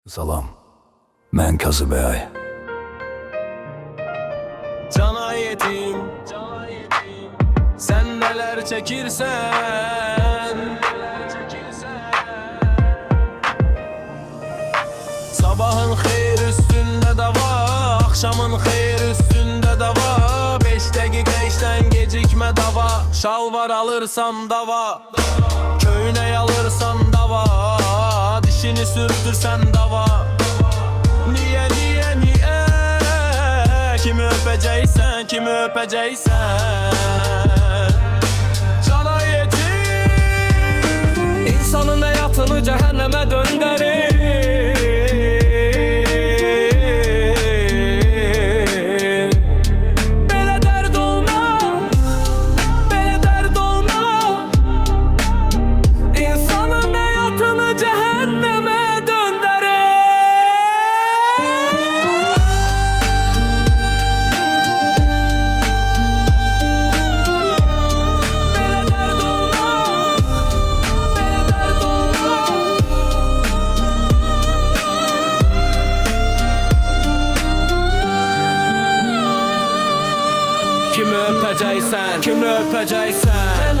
Salam, mən Kazı bəy. Cana yetim, sen neler çekirsen. Sabahın xeyir üstünde dava, akşamın xeyir üstünde dava. 5 dakika işten gecikme dava, şalvar alırsam dava, köyüne yalırsan dava, dişini sürtürsen dava. Niye kimi öpeceksen, kimi öpeceksen. Cana yetim, insanın hayatını cehenneme döndürür. Böyle dert olma, böyle dert olma. İnsanın hayatını cehenneme döndürür. Kimi öpeceksen, kimi öpeceksen.